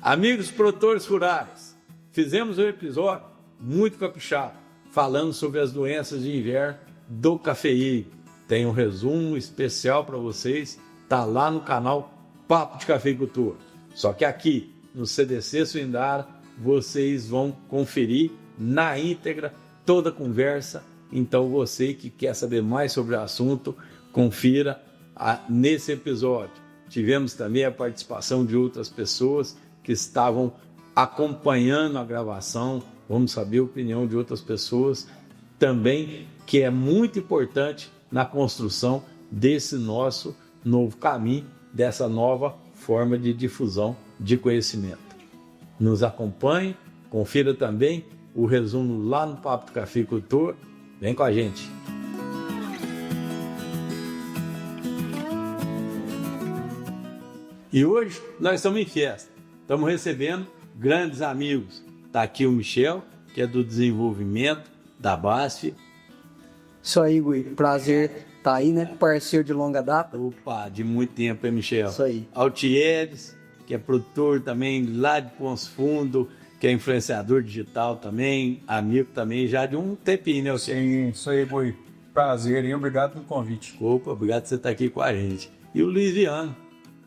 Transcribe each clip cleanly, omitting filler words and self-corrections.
Amigos produtores rurais, fizemos um episódio muito caprichado, falando sobre as doenças de inverno do cafeí. Tem um resumo especial para vocês, tá lá no canal Papo de Cafeicultura. Só que aqui, no CDC Suindara, vocês vão conferir na íntegra toda a conversa. Então você que quer saber mais sobre o assunto, confira nesse episódio. Tivemos também a participação de outras pessoas que estavam acompanhando a gravação. Vamos saber a opinião de outras pessoas também, que é muito importante na construção desse nosso novo caminho, dessa nova forma de difusão de conhecimento. Nos acompanhe, confira também o resumo lá no Papo do Cafeicultor. Vem com a gente. E hoje nós estamos em festa. Estamos recebendo grandes amigos. Está aqui o Michel, que é do desenvolvimento da BASF. Isso aí, Gui. Prazer estar aí, né? Parceiro de longa data. Opa, de muito tempo, hein, Michel? Isso aí. Altieres, que é produtor também lá de Poços Fundo, que é influenciador digital também, amigo também, já de um tempinho, né? Sim, isso aí, Gui. Prazer e obrigado pelo convite. Opa, obrigado por você estar aqui com a gente. E o Luiz Viano,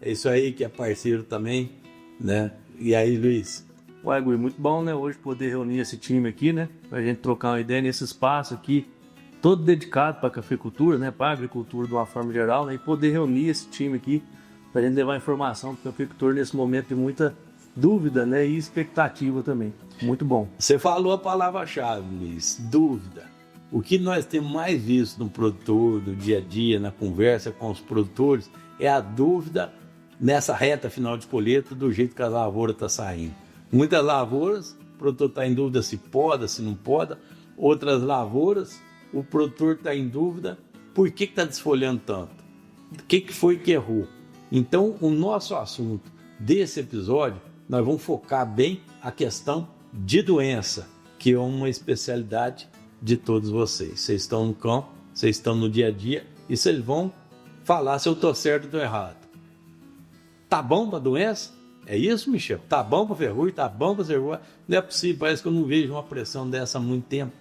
é isso aí, que é parceiro também, né? E aí, Luiz? Ué, Gui, muito bom, né? Hoje poder reunir esse time aqui, né? Pra gente trocar uma ideia nesse espaço aqui, todo dedicado para a cafeicultura, né? Para a agricultura de uma forma geral, né? E poder reunir esse time aqui pra gente levar informação pro cafeicultor nesse momento de muita dúvida, né? E expectativa também. Muito bom. Você falou a palavra-chave, Luiz, dúvida. O que nós temos mais visto no produtor, no dia a dia, na conversa com os produtores, é a dúvida nessa reta final de colheita, do jeito que a lavoura está saindo. Muitas lavouras, o produtor está em dúvida se poda, se não poda. Outras lavouras, o produtor está em dúvida por que está desfolhando tanto. O que foi que errou? Então, o nosso assunto desse episódio, nós vamos focar bem a questão de doença, que é uma especialidade de todos vocês. Vocês estão no campo, vocês estão no dia a dia, e vocês vão falar se eu estou certo ou estou errado. Tá bom para doença? É isso, Michel? Tá bom para ferrugem? Tá bom para cervoa? Não é possível, parece que eu não vejo uma pressão dessa há muito tempo.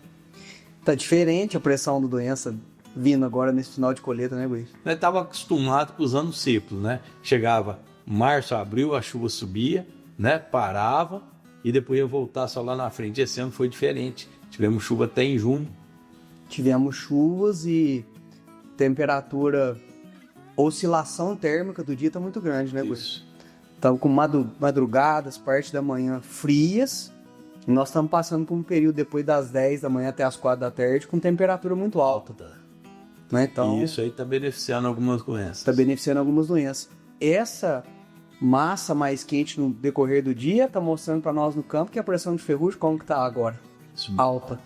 Tá diferente a pressão da doença vindo agora nesse final de colheita, né, Gui? Nós estávamos acostumados com os anos ciclos, né? Chegava março, abril, a chuva subia, né? Parava e depois ia voltar só lá na frente. Esse ano foi diferente. Tivemos chuva até em junho. Tivemos chuvas e temperatura, oscilação térmica do dia tá muito grande, né, Gui? Isso. Estamos com madrugadas, parte da manhã frias. E nós estamos passando por um período depois das 10 da manhã até as 4 da tarde com temperatura muito alta. Né? Então, isso aí está beneficiando algumas doenças. Está beneficiando algumas doenças. Essa massa mais quente no decorrer do dia está mostrando para nós no campo que a pressão de ferrugem, como que está agora? Alta.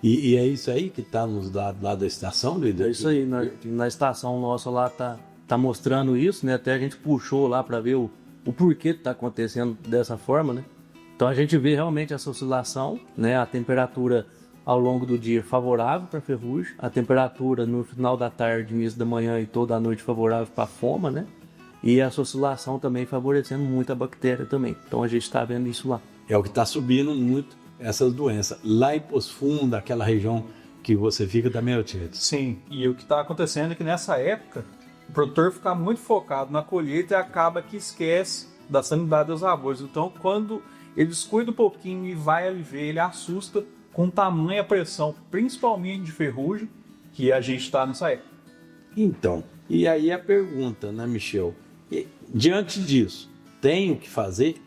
E é isso aí que está nos lados lá da estação, Luiz? É isso aí, na estação nossa lá tá mostrando isso, né? Até a gente puxou lá para ver o porquê que tá acontecendo dessa forma, né? Então a gente vê realmente essa oscilação, né? A temperatura ao longo do dia favorável para ferrugem, a temperatura no final da tarde, início da manhã e toda a noite favorável para foma, né? E essa oscilação também favorecendo muito a bactéria também. Então a gente está vendo isso lá. É o que está subindo muito essas doenças. Lá em Poços Fundo, aquela região que você fica também, Altieres. Sim, e o que está acontecendo é que nessa época o produtor fica muito focado na colheita e acaba que esquece da sanidade das lavouras. Então, quando ele descuida um pouquinho e vai ali ver, ele assusta com tamanha pressão, principalmente de ferrugem, que a gente está nessa época. Então, e aí a pergunta, né, Michel? Diante disso, tem o que fazer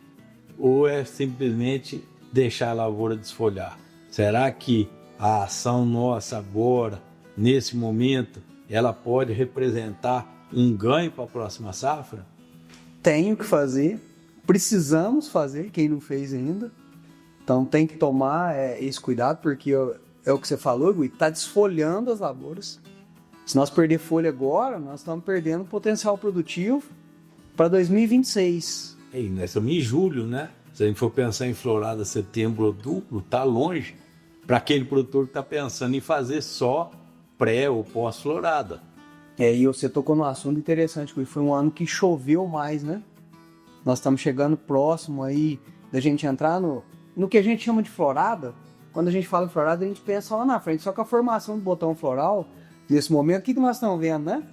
ou é simplesmente deixar a lavoura desfolhar? Será que a ação nossa agora, nesse momento, ela pode representar um ganho para a próxima safra? Tem o que fazer, precisamos fazer, quem não fez ainda. Então tem que tomar esse cuidado, porque é o que você falou, Gui, está desfolhando as lavouras. Se nós perder folha agora, nós estamos perdendo potencial produtivo para 2026. E nós estamos em julho, né? Se a gente for pensar em florada setembro, outubro, está longe para aquele produtor que está pensando em fazer só pré ou pós-florada. E você tocou num assunto interessante, Gui. Foi um ano que choveu mais, né? Nós estamos chegando próximo aí da gente entrar no que a gente chama de florada. Quando a gente fala em florada, a gente pensa lá na frente. Só que a formação do botão floral, nesse momento, o que nós estamos vendo, né?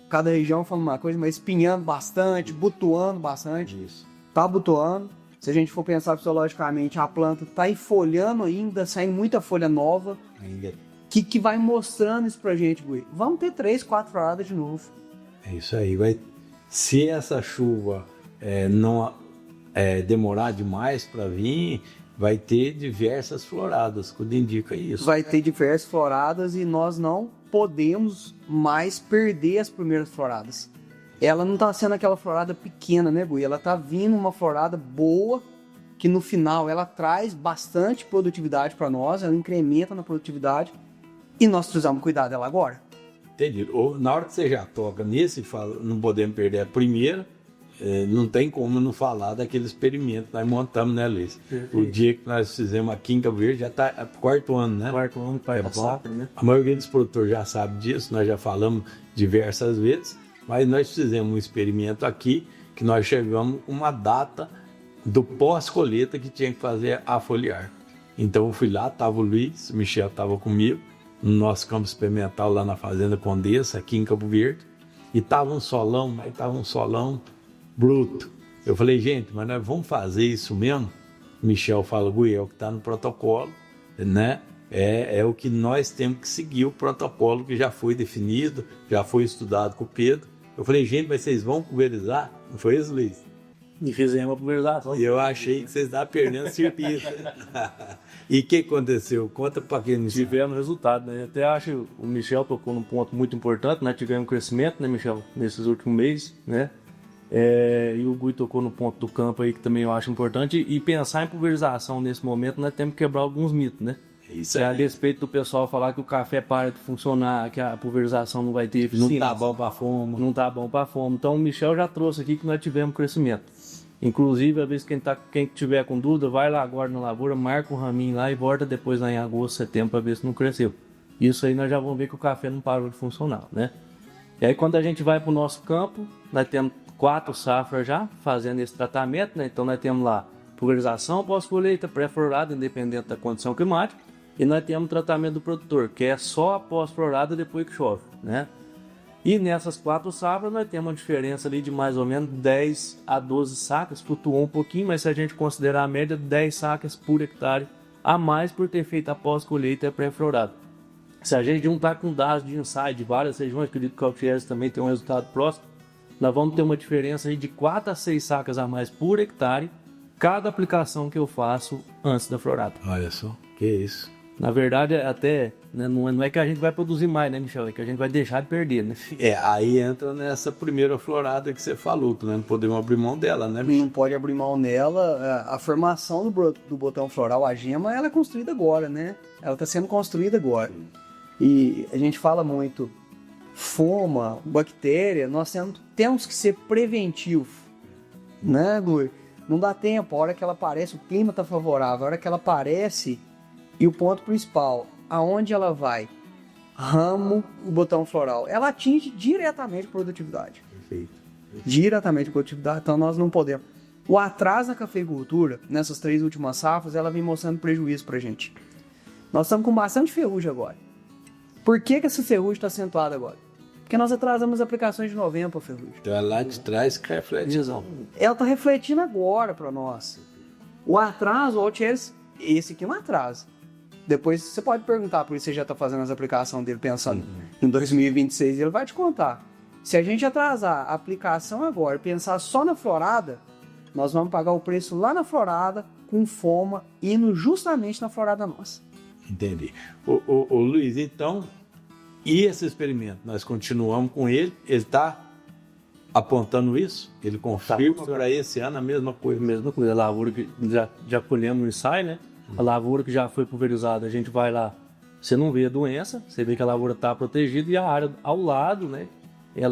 Cada região falando uma coisa, mas espinhando bastante, butuando bastante. Isso. Tá butuando. Se a gente for pensar fisiologicamente, a planta tá folhando ainda, saindo muita folha nova. Ainda. Que vai mostrando isso pra gente, Gui. Vamos ter 3, 4 floradas de novo. É isso aí. Se essa chuva não demorar demais para vir, vai ter diversas floradas, tudo indica isso. Vai ter diversas floradas e nós não podemos mais perder as primeiras floradas. Ela não tá sendo aquela florada pequena, né, Gui? Ela tá vindo uma florada boa, que no final ela traz bastante produtividade para nós, ela incrementa na produtividade e nós precisamos cuidar dela agora. Entendi. Na hora que você já toca nesse, não podemos perder a primeira, não tem como não falar daquele experimento que nós montamos, né, Luiz? O dia que nós fizemos aqui em Cabo Verde já está quarto ano, né? Quarto ano, pai da safra, né? A maioria dos produtores já sabe disso, nós já falamos diversas vezes, mas nós fizemos um experimento aqui que nós chegamos com uma data do pós-colheita que tinha que fazer a foliar. Então eu fui lá, estava o Luiz, o Michel estava comigo, no nosso campo experimental lá na Fazenda Condessa, aqui em Cabo Verde, e estava um solão bruto. Eu falei, gente, mas nós vamos fazer isso mesmo? O Michel fala, Gui, é o que está no protocolo, né? É o que nós temos que seguir, o protocolo que já foi definido, já foi estudado com o Pedro. Eu falei, gente, mas vocês vão pulverizar? Não foi isso, Luiz? E fizemos a pulverização. E eu achei que vocês estavam perdendo serviço. E o que aconteceu? Conta para quem não sabe. Tivemos resultado, né? Até acho que o Michel tocou num ponto muito importante, né? Tivemos crescimento, né, Michel, nesses últimos meses, né? E o Gui tocou no ponto do campo aí que também eu acho importante. E pensar em pulverização nesse momento, nós temos que quebrar alguns mitos, né? Isso A despeito do pessoal falar que o café para de funcionar, que a pulverização não vai ter eficiência. Não tá bom para fome. Não tá bom para fome. Então o Michel já trouxe aqui que nós tivemos crescimento. Inclusive, às vezes quem tiver com dúvida, vai lá agora na lavoura, marca um raminho lá e volta depois lá em agosto, setembro para ver se não cresceu. Isso aí nós já vamos ver que o café não parou de funcionar, né? E aí quando a gente vai para o nosso campo, nós temos 4 safras já fazendo esse tratamento, né? Então nós temos lá pulverização pós-colheita, pré-florada, independente da condição climática, e nós temos o tratamento do produtor, que é só após florada depois que chove, né? E nessas 4 safras nós temos uma diferença ali de mais ou menos 10 a 12 sacas, flutuou um pouquinho, mas se a gente considerar a média, 10 sacas por hectare a mais por ter feito a pós-colheita e pré-florada. Se a gente juntar com dados de ensaio de várias regiões, acredito que o Altieres também tem um resultado próximo, nós vamos ter uma diferença aí de 4 a 6 sacas a mais por hectare cada aplicação que eu faço antes da florada. Olha só, que isso. Na verdade, até né, não é que a gente vai produzir mais, né, Michel? É que a gente vai deixar de perder, né? Aí entra nessa primeira florada que você falou, que nós não podemos abrir mão dela, né, Michel? Não pode abrir mão dela. A formação do botão floral, a gema, ela é construída agora, né? Ela está sendo construída agora. E a gente fala muito foma, bactéria, nós temos que ser preventivo, né, Gui? Não dá tempo, a hora que ela aparece, o clima está favorável, a hora que ela aparece, e o ponto principal, aonde ela vai? Ramo, o botão floral, ela atinge diretamente a produtividade. Perfeito. Diretamente a produtividade, então nós não podemos. O atraso na cafeicultura, nessas 3 últimas safras, ela vem mostrando prejuízo pra gente. Nós estamos com bastante ferrugem agora. Por que essa ferrugem está acentuada agora? Porque nós atrasamos as aplicações de novembro para ferrugem. Então é lá de trás que reflete. Ela está refletindo agora para nós. O atraso, o Altieres, esse aqui é um atraso. Depois você pode perguntar por isso você já está fazendo as aplicações dele pensando em 2026 e ele vai te contar. Se a gente atrasar a aplicação agora e pensar só na florada, nós vamos pagar o preço lá na florada com foma indo justamente na florada nossa. Entendi. Ô Luiz, então, e esse experimento? Nós continuamos com ele está apontando isso? Ele confirma para esse ano a mesma coisa? Mesma coisa, a lavoura que já colhemos no ensaio, né? A lavoura que já foi pulverizada, a gente vai lá, você não vê a doença, você vê que a lavoura está protegida e a área ao lado, né?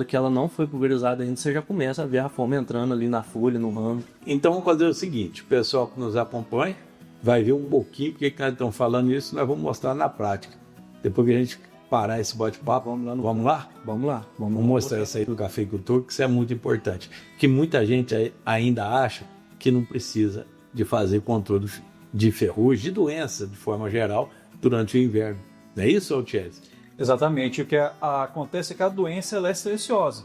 Que ela não foi pulverizada ainda, você já começa a ver a fome entrando ali na folha, no ramo. Então vamos fazer o seguinte, o pessoal que nos acompanha vai ver um pouquinho porque que nós estamos falando isso, nós vamos mostrar na prática. Depois que a gente parar esse bate-papo. Vamos lá no Vamos lá? Vamos lá. Vamos mostrar isso aí do cafeicultor, que isso é muito importante. Que muita gente ainda acha que não precisa de fazer controle de ferrugem, de doença, de forma geral, durante o inverno. Não é isso, Thiago? Exatamente. O que acontece é que a doença ela é silenciosa.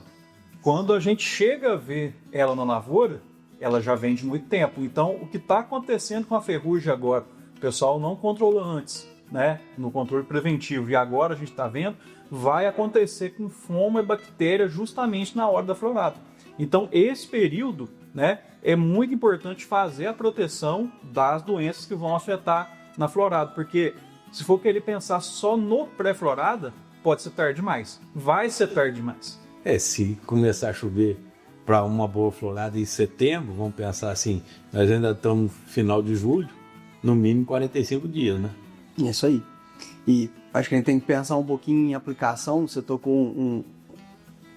Quando a gente chega a ver ela na lavoura, ela já vem de muito tempo. Então, o que está acontecendo com a ferrugem agora, o pessoal não controlou antes, né? No controle preventivo. E agora a gente está vendo, vai acontecer com foma e bactéria justamente na hora da florada. Então, esse período, né, é muito importante fazer a proteção das doenças que vão afetar na florada, porque se for querer pensar só no pré-florada, pode ser tarde demais. Vai ser tarde demais. Se começar a chover para uma boa florada em setembro, vamos pensar assim, nós ainda estamos no final de julho, no mínimo 45 dias, né? Isso aí. E acho que a gente tem que pensar um pouquinho em aplicação. Você tocou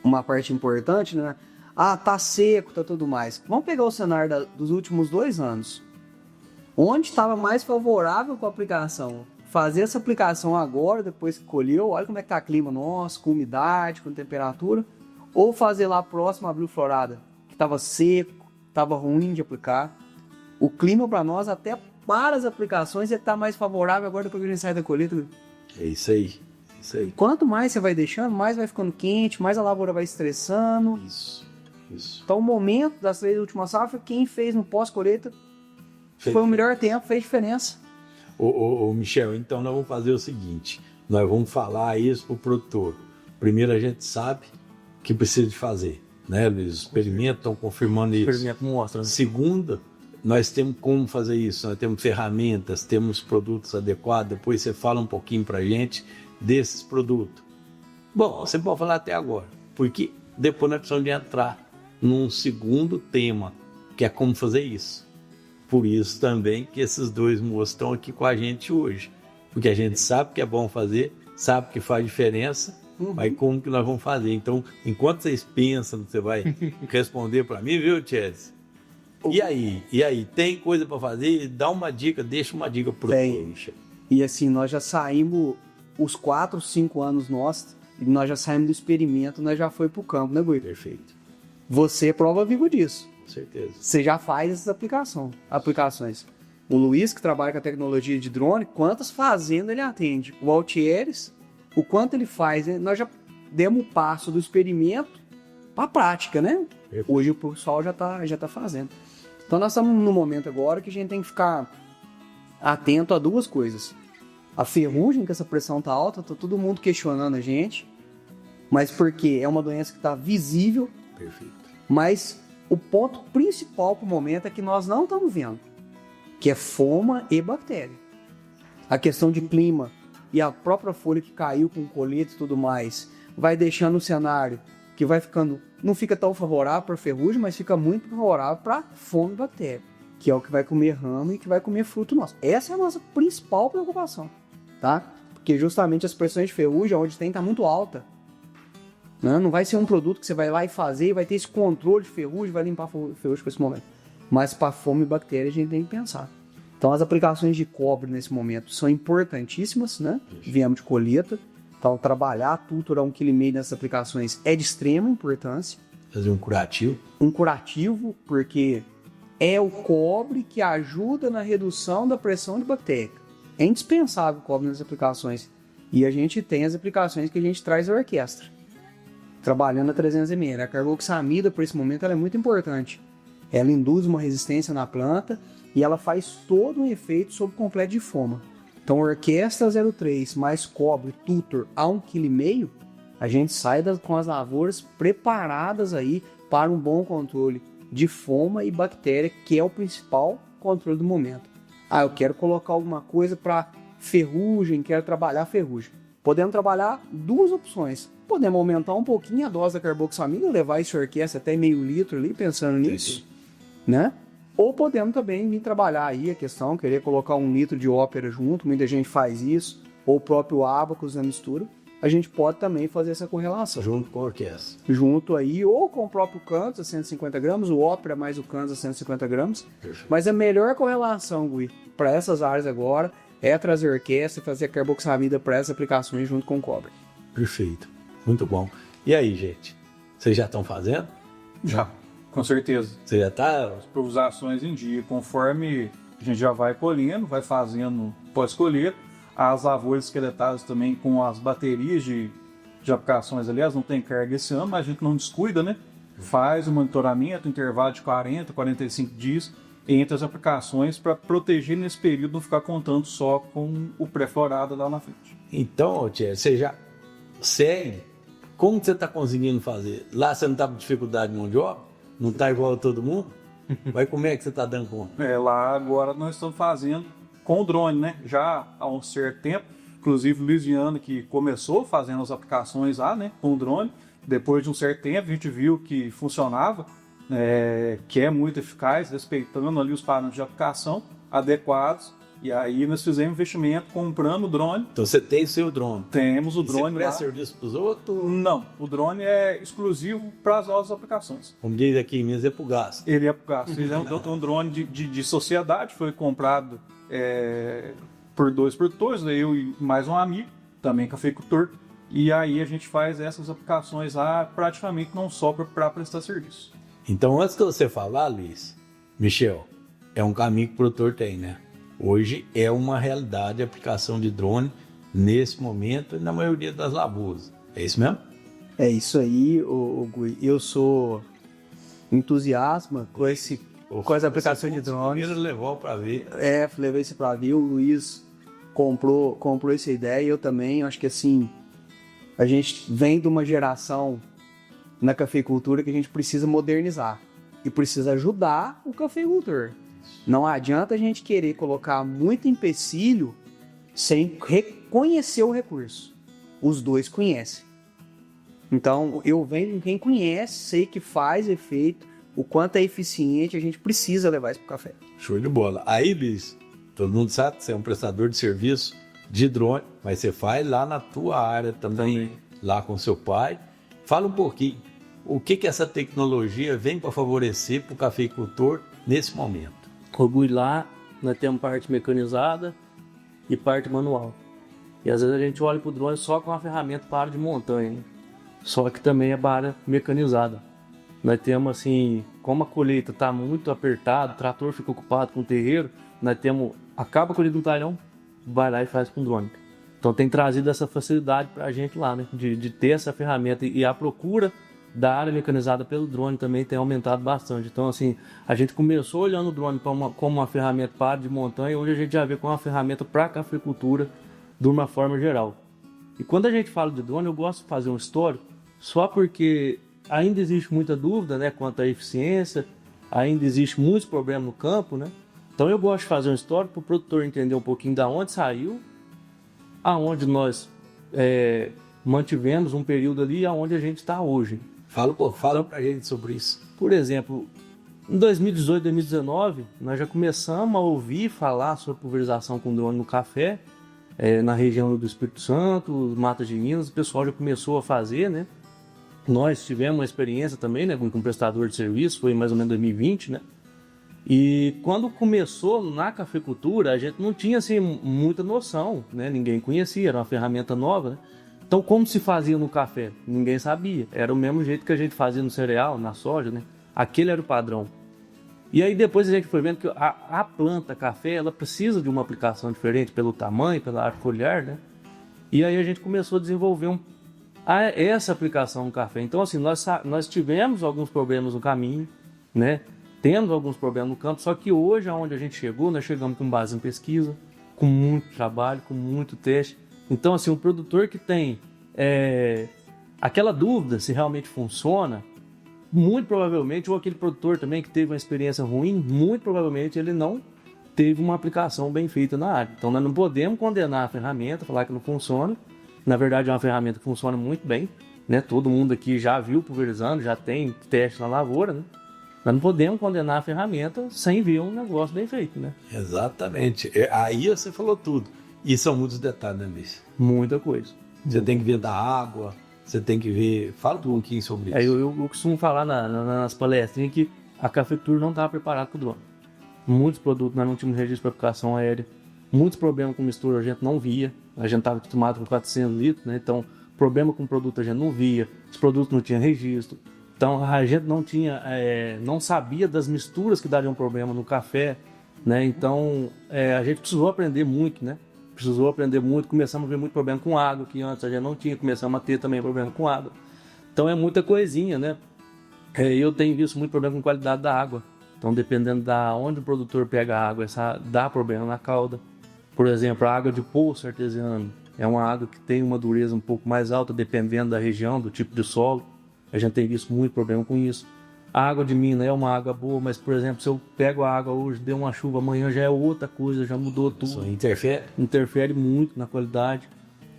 uma parte importante, né? Ah, tá seco, tá tudo mais. Vamos pegar o cenário dos últimos 2 anos. Onde estava mais favorável com a aplicação? Fazer essa aplicação agora, depois que colheu, olha como é que tá o clima nosso, com umidade, com temperatura, ou fazer lá próximo a abril florada, que estava seco, estava ruim de aplicar. O clima para nós, até para as aplicações, ele tá mais favorável agora depois que a gente sai da colheita. É isso aí. Isso aí. Quanto mais você vai deixando, mais vai ficando quente, mais a lavoura vai estressando. Isso. Então, o momento das 3 últimas safras, quem fez no pós-colheita foi o melhor tempo, fez diferença. Ô, Michel, então nós vamos fazer o seguinte, nós vamos falar isso pro produtor. Primeiro, a gente sabe que precisa de fazer, né, Luiz? Os experimentos estão confirmando isso. Experimento mostra. Né? Segunda, nós temos como fazer isso, nós temos ferramentas, temos produtos adequados, depois você fala um pouquinho pra gente desses produtos. Bom, você pode falar até agora, porque depois nós precisamos de entrar num segundo tema, que é como fazer isso. Por isso também que esses 2 moços estão aqui com a gente hoje, porque a gente sabe que é bom fazer, sabe que faz diferença, mas como que nós vamos fazer? Então, enquanto vocês pensam, você vai responder para mim, viu, Chess? E aí, tem coisa para fazer? Dá uma dica, deixa uma dica pro Michel. E assim, nós já saímos os 4, 5 anos nossos, e nós já saímos do experimento, nós já foi pro campo, né, Gui? Perfeito. Você é prova viva disso. Com certeza. Você já faz essas aplicações. O Luiz, que trabalha com a tecnologia de drone, quantas fazendas ele atende? O Altieres, o quanto ele faz, né? Nós já demos o passo do experimento para a prática, né? Perfeito. Hoje o pessoal já tá fazendo. Então nós estamos no momento agora que a gente tem que ficar atento a 2 coisas. A ferrugem, que essa pressão tá alta, tá todo mundo questionando a gente, mas porque é uma doença que está visível. Perfeito. Mas o ponto principal para o momento é que nós não estamos vendo, que é foma e bactéria. A questão de clima e a própria folha que caiu com colheita e tudo mais, vai deixando o cenário que vai ficando, não fica tão favorável para ferrugem, mas fica muito favorável para foma e bactéria, que é o que vai comer ramo e que vai comer fruto nosso. Essa é a nossa principal preocupação, tá? Porque justamente as pressões de ferrugem, onde tem, tá muito alta. Não vai ser um produto que você vai lá e fazer e vai ter esse controle de ferrugem, vai limpar ferrugem com esse momento. Mas para fome e bactéria a gente tem que pensar. Então as aplicações de cobre nesse momento são importantíssimas, né? Viemos de colheita. Então trabalhar, tutorar 1,5 kg nessas aplicações é de extrema importância. Fazer um curativo. Um curativo, porque é o cobre que ajuda na redução da pressão de bactéria. É indispensável o cobre nas aplicações. E a gente tem as aplicações que a gente traz da orquestra. Trabalhando a 300 ml. A carboxamida, por esse momento, ela é muito importante. Ela induz uma resistência na planta e ela faz todo um efeito sobre o completo de foma. Então, orquestra 0,3 mais cobre tutor a 1,5 kg, a gente sai com as lavouras preparadas aí para um bom controle de foma e bactéria, que é o principal controle do momento. Eu quero colocar alguma coisa para ferrugem, quero trabalhar ferrugem. Podemos trabalhar 2 opções. Podemos aumentar um pouquinho a dose da carboxamida, levar esse orquestra até meio litro ali, pensando nisso, né? Ou podemos também vir trabalhar aí a questão, querer colocar 1 litro de ópera junto, muita gente faz isso, ou o próprio ábacos na mistura. A gente pode também fazer essa correlação. Junto com a orquestra. Junto aí, ou com o próprio Kansas a 150 gramas, o ópera mais o Kansas a 150 gramas. Perfeito. Mas a melhor correlação, Gui, para essas áreas agora, é trazer orquestra e fazer carboxamida para essas aplicações junto com o cobre. Perfeito. Muito bom. E aí, gente? Vocês já estão fazendo? Já, com certeza. Você já está? Improvisações em dia, conforme a gente já vai colhendo, vai fazendo pós-colher, as lavouras esqueletadas também com as baterias de aplicações, aliás, não tem carga esse ano, mas a gente não descuida, né? Faz o monitoramento, intervalo de 40, 45 dias entre as aplicações para proteger nesse período, não ficar contando só com o pré-florado lá na frente. Então, Thierry, você já segue. Como que você está conseguindo fazer? Lá você não está com dificuldade de mão de obra? Não está igual a todo mundo? Mas como é que você está dando conta? Lá agora nós estamos fazendo com o drone, né? Já há um certo tempo, inclusive o Luiz Viana que começou fazendo as aplicações lá, né? Com o drone. Depois de um certo tempo a gente viu que funcionava, que é muito eficaz, respeitando ali os parâmetros de aplicação adequados. E aí nós fizemos investimento comprando o drone. Então você tem seu drone. Temos o E drone você lá. presta serviço para os outros? Não, o drone é exclusivo para as nossas aplicações. Como diz aqui em Minas, é para o gasto. Ele é para o gasto. Fizemos um drone de sociedade, foi comprado por 2 produtores, eu e mais um amigo, também cafeicultor. E aí a gente faz essas aplicações lá, praticamente não sobra para prestar serviço. Então, antes de você falar, Luiz, Michel, é um caminho que o produtor tem, né? Hoje é uma realidade a aplicação de drone nesse momento e na maioria das lavouras. É isso mesmo? É isso aí, o Gui. Eu sou entusiasta com as aplicações de drones. Primeiro levou para ver. Levei isso para ver. O Luiz comprou essa ideia e eu também. Acho que assim, a gente vem de uma geração na cafeicultura que a gente precisa modernizar e precisa ajudar o cafeicultor. Não adianta a gente querer colocar muito empecilho sem reconhecer o recurso. Os dois conhecem. Então, eu venho com quem conhece, sei que faz efeito, o quanto é eficiente, a gente precisa levar isso para o café. Show de bola. Aí, Luiz, todo mundo sabe que você é um prestador de serviço de drone, mas você faz lá na tua área também, lá com seu pai. Fala um pouquinho, o que essa tecnologia vem para favorecer para o cafeicultor nesse momento? Orgulho lá, nós temos parte mecanizada e parte manual. E às vezes a gente olha para o drone só com uma ferramenta para área de montanha, né? Só que também é para área mecanizada. Nós temos assim, como a colheita está muito apertada, o trator fica ocupado com o terreiro, nós temos, acaba a colheita no talhão, vai lá e faz com o drone. Então tem trazido essa facilidade para a gente lá, né? De ter essa ferramenta e a procura da área mecanizada pelo drone também tem aumentado bastante. Então, assim, a gente começou olhando o drone como uma ferramenta para área de montanha e hoje a gente já vê como uma ferramenta para a cafeicultura de uma forma geral. E quando a gente fala de drone, eu gosto de fazer um histórico só porque ainda existe muita dúvida, né, quanto à eficiência, ainda existe muitos problemas no campo, né? Então eu gosto de fazer um histórico para o produtor entender um pouquinho da onde saiu, aonde nós mantivemos um período ali e aonde a gente está hoje. Fala pra gente sobre isso. Por exemplo, em 2018, 2019, nós já começamos a ouvir falar sobre pulverização com drone no café, na região do Espírito Santo, Matas de Minas, o pessoal já começou a fazer, né? Nós tivemos uma experiência também, né, com um prestador de serviço, foi mais ou menos 2020, né? E quando começou na cafeicultura, a gente não tinha assim muita noção, né? Ninguém conhecia, era uma ferramenta nova, né? Então, como se fazia no café? Ninguém sabia. Era o mesmo jeito que a gente fazia no cereal, na soja, né? Aquele era o padrão. E aí depois a gente foi vendo que a planta café, ela precisa de uma aplicação diferente pelo tamanho, pela área foliar, né? E aí a gente começou a desenvolver essa aplicação no café. Então, assim, nós tivemos alguns problemas no caminho, né? Temos alguns problemas no campo, só que hoje, aonde a gente chegou, nós chegamos com base em pesquisa, com muito trabalho, com muito teste. Então, assim, um produtor que tem aquela dúvida se realmente funciona, muito provavelmente, ou aquele produtor também que teve uma experiência ruim, muito provavelmente ele não teve uma aplicação bem feita na área. Então, nós não podemos condenar a ferramenta, falar que não funciona. Na verdade, é uma ferramenta que funciona muito bem, né? Todo mundo aqui já viu pulverizando, já tem teste na lavoura, né? Nós não podemos condenar a ferramenta sem ver um negócio bem feito, né? Exatamente. Aí você falou tudo. E são muitos detalhes, né, Luiz? Muita coisa. Você tem que ver da água, você tem que ver... Fala um pouquinho sobre isso. Eu costumo falar nas palestrinhas que a cafeicultura não estava preparada para o drone. Muitos produtos nós não tínhamos registro para aplicação aérea. Muitos problemas com mistura a gente não via, a gente estava acostumado com 400 litros, né? Então, problema com produto a gente não via, os produtos não tinham registro. Então, a gente não sabia das misturas que dariam problema no café, né? Então, a gente precisou aprender muito, né? Começamos a ver muito problema com água, que antes a gente não tinha, começamos a ter também problema com água. Então, é muita coisinha, né? Eu tenho visto muito problema com qualidade da água. Então, dependendo da onde o produtor pega a água, dá problema na calda. Por exemplo, a água de poço artesiano é uma água que tem uma dureza um pouco mais alta, dependendo da região, do tipo de solo. A gente tem visto muito problema com isso. A água de mina é uma água boa, mas, por exemplo, se eu pego a água hoje, deu uma chuva, amanhã já é outra coisa, já mudou tudo. Isso interfere? Interfere muito na qualidade.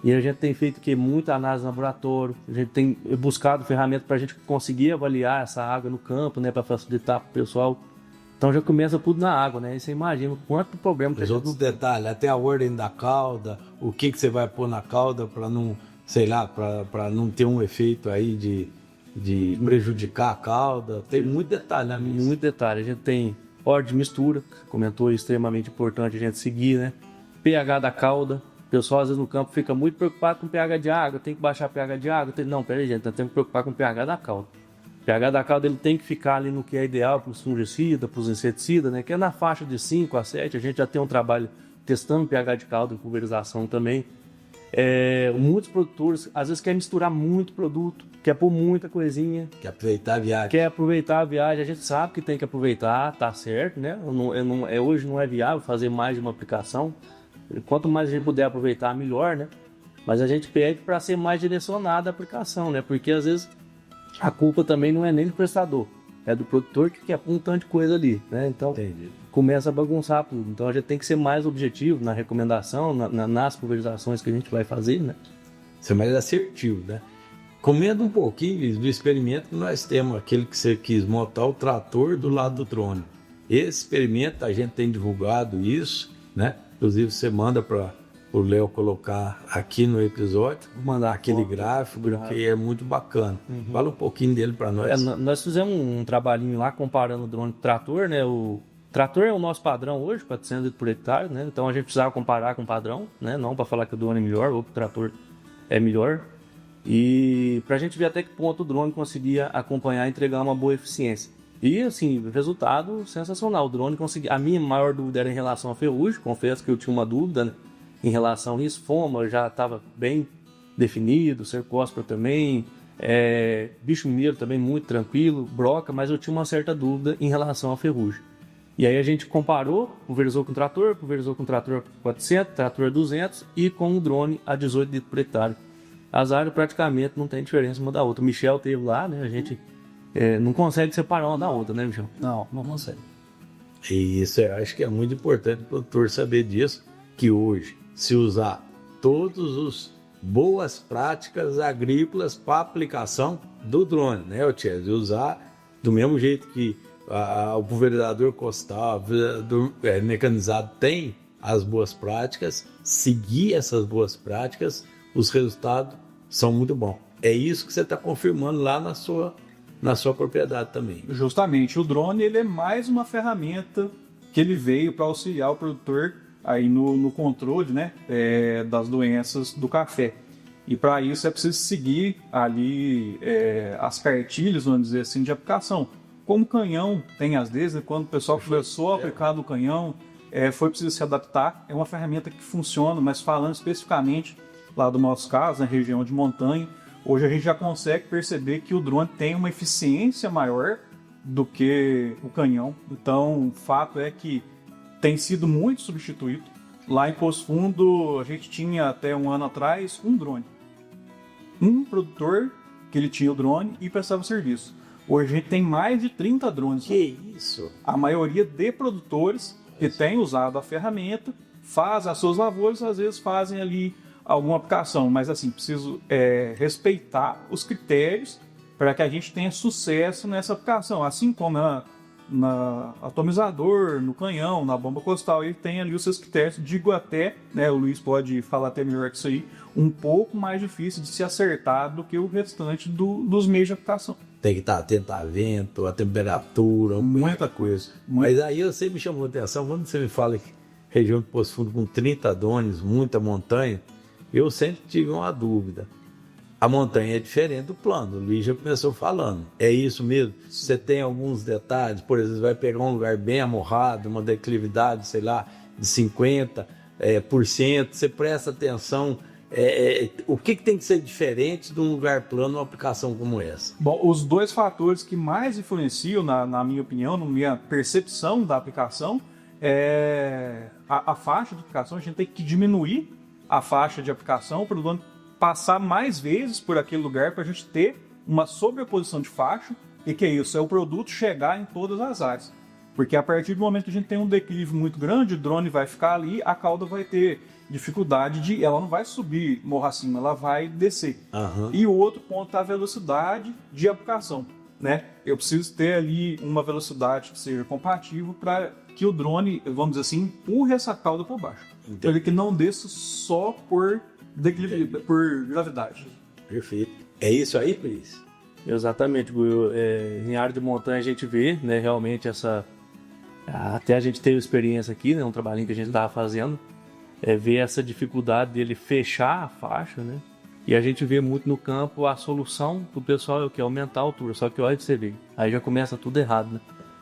E a gente tem feito muita análise no laboratório, a gente tem buscado ferramentas para a gente conseguir avaliar essa água no campo, né, para facilitar para o pessoal. Então já começa tudo na água, né? E você imagina quanto problema que Os outros detalhes, até a ordem da calda, o que você vai pôr na calda para não, sei lá, para não ter um efeito aí de prejudicar a calda. Tem muito detalhe, né, amigo? Muito detalhe. A gente tem ordem de mistura, que você comentou, extremamente importante a gente seguir, né? pH da calda. O pessoal às vezes no campo fica muito preocupado com o pH de água, tem que baixar o pH de água. Não, peraí, gente, nós temos que preocupar com o pH da calda. O pH da calda ele tem que ficar ali no que é ideal para os fungicidas, para os inseticidas, né? Que é na faixa de 5 a 7. A gente já tem um trabalho testando pH de calda em pulverização também. Muitos produtores às vezes querem misturar muito produto, quer pôr muita coisinha. Quer aproveitar a viagem. Quer aproveitar a viagem, a gente sabe que tem que aproveitar, tá certo, né? Hoje não é viável fazer mais de uma aplicação. Quanto mais a gente puder aproveitar, melhor, né? Mas a gente pede para ser mais direcionada a aplicação, né? Porque às vezes a culpa também não é nem do prestador, é do produtor que quer pôr um tanto de coisa ali, né? Então Entendi. começa a bagunçar tudo. Então a gente tem que ser mais objetivo na recomendação, nas pulverizações que a gente vai fazer, né? Ser mais assertivo, né? Comenta um pouquinho do experimento que nós temos, aquele que você quis montar o trator do lado do drone. Esse experimento a gente tem divulgado isso, né? Inclusive você manda para o Léo colocar aqui no episódio, Vou mandar aquele foto, gráfico que é muito bacana. Fala um pouquinho dele para nós. Nós fizemos um trabalhinho lá comparando o drone com o trator, né? O trator é o nosso padrão hoje, 400 litros por hectare, né? Então a gente precisava comparar com o padrão, né? Não para falar que o drone é melhor ou que o trator é melhor. E para a gente ver até que ponto o drone conseguia acompanhar e entregar uma boa eficiência. E assim, resultado sensacional. O drone conseguia. A minha maior dúvida era em relação à ferrugem. Confesso que eu tinha uma dúvida, né, em relação a isso. Foma já estava bem definido, cercóspora também. Bicho mineiro também muito tranquilo, broca, mas eu tinha uma certa dúvida em relação à ferrugem. E aí a gente comparou, pulverizou com o trator 400, trator 200 e com o drone a 18 litros por hectare. As áreas praticamente não tem diferença uma da outra. O Michel teve lá, né? A gente não consegue separar uma da outra, né, Michel? Não consegue. E isso eu acho que é muito importante o produtor saber disso, que hoje, se usar todos os boas práticas agrícolas para aplicação do drone, né, Chelsea? Usar do mesmo jeito que o pulverizador costal, o pulverizador mecanizado tem as boas práticas, seguir essas boas práticas, os resultados são muito bons. É isso que você está confirmando lá na sua propriedade também. Justamente, o drone ele é mais uma ferramenta que ele veio para auxiliar o produtor aí no controle, né, das doenças do café. E para isso é preciso seguir ali as cartilhas, vamos dizer assim, de aplicação. Como o canhão tem às vezes, quando o pessoal começou a aplicar no canhão, foi preciso se adaptar. É uma ferramenta que funciona, mas falando especificamente lá do nosso caso, na região de montanha, hoje a gente já consegue perceber que o drone tem uma eficiência maior do que o canhão. Então, o fato é que tem sido muito substituído. Lá em Poço Fundo, a gente tinha até um ano atrás um drone. Um produtor que ele tinha o drone e prestava serviço. Hoje a gente tem mais de 30 drones. Que isso? A maioria de produtores que têm usado a ferramenta fazem as suas lavouras, às vezes fazem ali alguma aplicação, mas assim, preciso respeitar os critérios para que a gente tenha sucesso nessa aplicação, assim como na atomizador, no canhão, na bomba costal, ele tem ali os seus critérios. Digo até, né, o Luiz pode falar até melhor que isso aí, um pouco mais difícil de se acertar do que o restante dos meios de aplicação. Tem que estar atento a vento, a temperatura, muita coisa. Mas aí você me chamou a atenção, quando você me fala região de Poço Fundo com 30 drones, muita montanha, eu sempre tive uma dúvida. A montanha é diferente do plano, o Luiz já começou falando. É isso mesmo? Você tem alguns detalhes, por exemplo, vai pegar um lugar bem amorrado, uma declividade, sei lá, de 50%, você presta atenção. O que tem que ser diferente de um lugar plano numa aplicação como essa? Bom, os dois fatores que mais influenciam, na minha opinião, na minha percepção da aplicação, é a faixa de aplicação. A gente tem que diminuir a faixa de aplicação para o drone passar mais vezes por aquele lugar para a gente ter uma sobreposição de faixa. E que é isso? É o produto chegar em todas as áreas. Porque a partir do momento que a gente tem um declive muito grande, o drone vai ficar ali, a cauda vai ter dificuldade ela não vai subir morro acima, ela vai descer. Uhum. E o outro ponto é a velocidade de aplicação, né? Eu preciso ter ali uma velocidade que seja compatível para que o drone, vamos dizer assim, empurre essa cauda para baixo. Para ele que não desça só por declive, por gravidade. Perfeito. É isso aí, Pris? Exatamente, Will. Em área de montanha a gente vê, né, realmente até a gente teve experiência aqui, né, um trabalhinho que a gente estava fazendo, ver essa dificuldade dele fechar a faixa, né? E a gente vê muito no campo a solução do pessoal é o que? Aumentar a altura. Só que olha pra você ver, aí já começa tudo errado, né?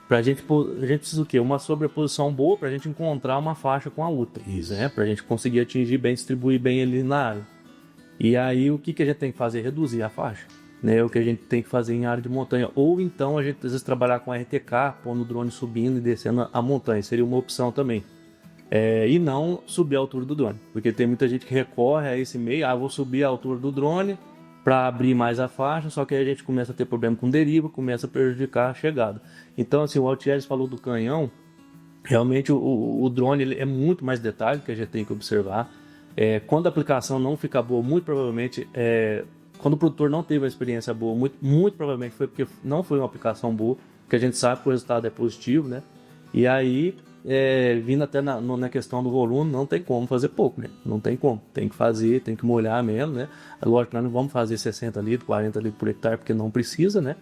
A gente precisa o quê? Uma sobreposição boa pra gente encontrar uma faixa com a outra. Isso. Né? Pra gente conseguir atingir bem, distribuir bem ali na área. E aí o que a gente tem que fazer? Reduzir a faixa. Né? É o que a gente tem que fazer em área de montanha. Ou então a gente às vezes trabalhar com a RTK, pondo o drone subindo e descendo a montanha. Seria uma opção também. E não subir a altura do drone. Porque tem muita gente que recorre a esse meio. Vou subir a altura do drone para abrir mais a faixa, só que aí a gente começa a ter problema com deriva, começa a prejudicar a chegada. Então, assim, o Altieres falou do canhão, realmente o drone ele é muito mais detalhe que a gente tem que observar. Quando a aplicação não fica boa, muito provavelmente, quando o produtor não teve uma experiência boa, muito provavelmente foi porque não foi uma aplicação boa, porque a gente sabe que o resultado é positivo, né? E aí, vindo até na questão do volume, não tem como fazer pouco, né? Não tem como. Tem que fazer, tem que molhar mesmo, né? Lógico que nós não vamos fazer 60 litros, 40 litros por hectare, porque não precisa, né?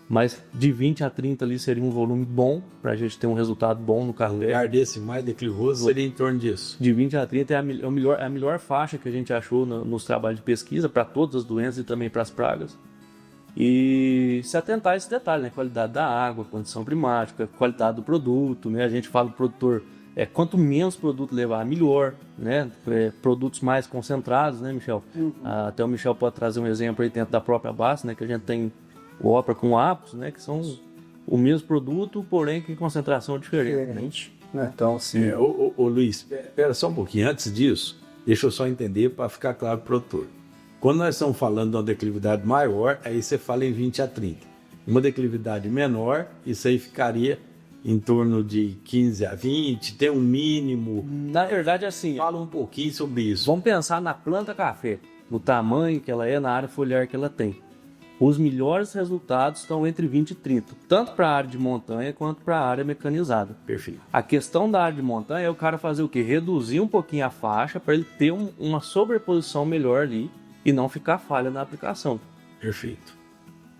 Mas de 20 a 30 ali seria um volume bom, pra gente ter um resultado bom no café. Um lugar desse mais declivoso seria em torno disso. De 20 a 30 é a melhor faixa que a gente achou nos trabalhos de pesquisa, para todas as doenças e também para as pragas. E se atentar a esse detalhe, né? Qualidade da água, condição climática, qualidade do produto, né? A gente fala do produtor, quanto menos produto levar, melhor, né? Produtos mais concentrados, né, Michel? Até o Michel pode trazer um exemplo aí dentro da própria base, né? Que a gente tem o Opera com o Apos, né? Que são o mesmo produto, porém com concentração diferente. Então, sim. Ô Luiz, espera só um pouquinho. Antes disso, deixa eu só entender para ficar claro para o produtor. Quando nós estamos falando de uma declividade maior, aí você fala em 20 a 30. Uma declividade menor, isso aí ficaria em torno de 15 a 20, tem um mínimo. Na verdade, assim, Fala um pouquinho sobre isso. vamos pensar na planta café, no tamanho que ela é, na área foliar que ela tem. Os melhores resultados estão entre 20 e 30, tanto para a área de montanha quanto para a área mecanizada. Perfeito. A questão da área de montanha é o cara fazer o quê? Reduzir um pouquinho a faixa para ele ter uma sobreposição melhor ali e não ficar falha na aplicação. Perfeito.